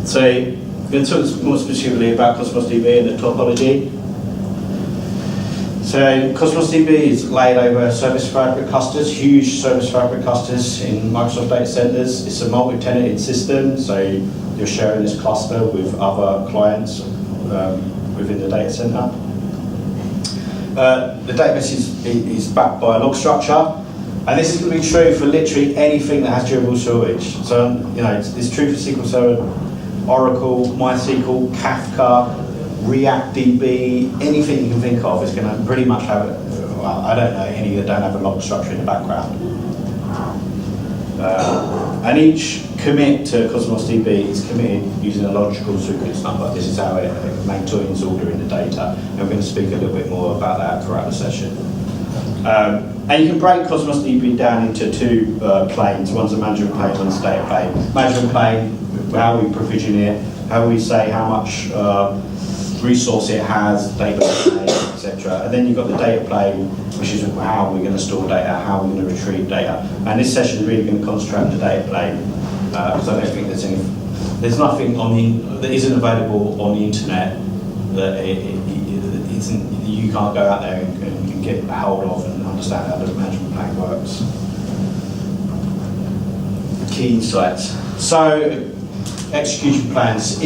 So I'm going to talk more specifically about CosmosDB and the topology. So CosmosDB is laid over Service Fabric clusters, huge Service Fabric clusters in Microsoft data centers. It's a multi-tenanted system, so you're sharing this cluster with other clients within the data center. The database is backed by a log structure, and this is going to be true for literally anything that has durable storage. So, you know, it's true for SQL Server, Oracle, MySQL, Kafka, ReactDB, anything you can think of is going to pretty much have, well, I don't know any that don't have a log structure in the background. And each commit to CosmosDB is committed using a logical sequence number. This is how it maintains order in the data. And we're going to speak a little bit more about that throughout the session. And you can break CosmosDB down into two planes. One's a management plane, one's a data plane. Management plane, how we provision it, how we say how much resource it has, data plane, etc. And then you've got the data plane, which is how we're going to store data, how we're going to retrieve data. And this session is really going to concentrate on the data plane, because I don't think there's nothing that isn't available on the internet that you can't go out there and get a hold of and understand how the management plane works. Key insights. So, execution plans.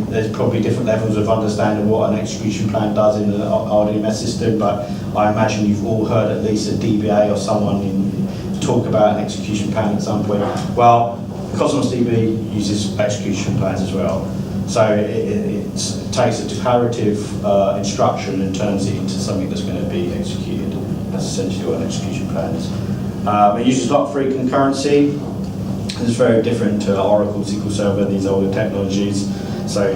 There's probably different levels of understanding what an execution plan does in the RDMS system, but I imagine you've all heard at least a DBA or someone talk about an execution plan at some point. Well, CosmosDB uses execution plans as well. So it takes a declarative instruction and turns it into something that's going to be executed. That's essentially what an execution plan is. It uses lock-free concurrency. It's very different to Oracle, SQL Server, these older technologies. So,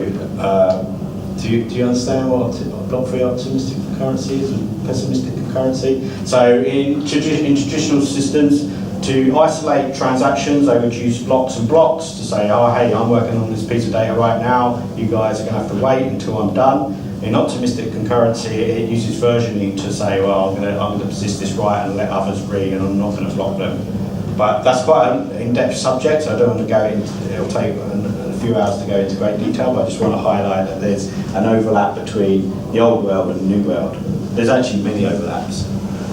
do you understand what block-free optimistic concurrency is and pessimistic concurrency? So, in traditional systems, to isolate transactions, they would use blocks and blocks to say, oh, hey, I'm working on this piece of data right now. You guys are going to have to wait until I'm done. In optimistic concurrency, it uses versioning to say, well, I'm going to persist this right and let others read, and I'm not going to block them. But that's quite an in-depth subject, so I don't want to go into, it'll take a few hours to go into great detail, but I just want to highlight that there's an overlap between the old world and the new world. There's actually many overlaps.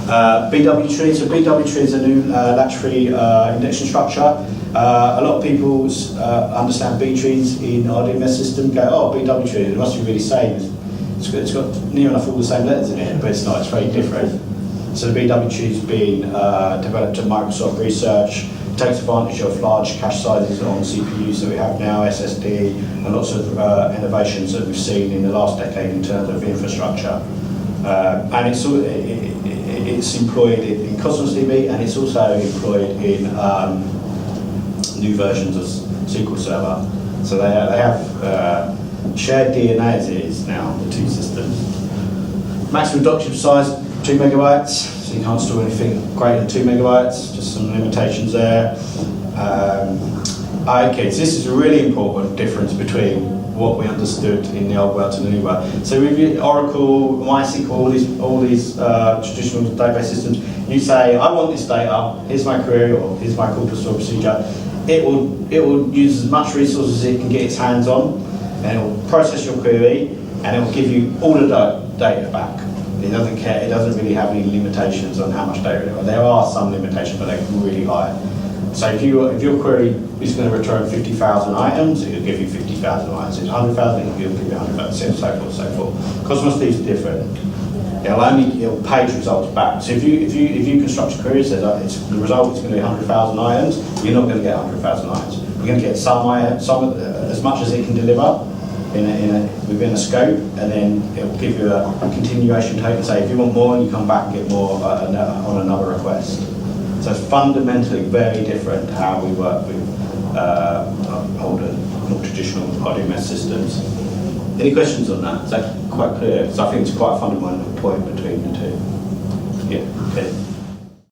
BW tree, so BW tree is a new latch-free indexing structure. A lot of people understand B trees in RDMS system, go, oh, BW tree, it must be really same. It's got near enough all the same letters in it, but it's not, it's very different. So the BW tree has been developed at Microsoft Research, takes advantage of large cache sizes on CPUs that we have now, SSD, and lots of innovations that we've seen in the last decade in terms of infrastructure. And it's employed in CosmosDB, and it's also employed in new versions of SQL Server. So they have shared DNA as it is now, the two systems. Maximum document size, 2 megabytes, so you can't store anything greater than 2 megabytes, just some limitations there. Okay, so this is a really important difference between what we understood in the old world to the new world. So with Oracle, MySQL, all these traditional database systems, you say, I want this data, here's my query, or here's my call to store procedure. It will use as much resources as it can get its hands on, and it will process your query, and it will give you all the data back. It doesn't care, it doesn't really have any limitations on how much data there are. There are some limitations, but they're really high. So if your query is going to return 50,000 items, it'll give you 50,000 items. If it's 100,000, it'll give you 100,000, so forth, so forth. Cosmos is different. It'll page results back. So if you construct a query that says the result is going to be 100,000 items, you're not going to get 100,000 items. You're going to get some as much as it can deliver within a scope, and then it will give you a continuation token. Say if you want more, you come back and get more on another request. So it's fundamentally very different how we work with older, more traditional RDMS systems. Any questions on that? Is that quite clear? So I think it's quite a fundamental point between the two. Yeah, okay.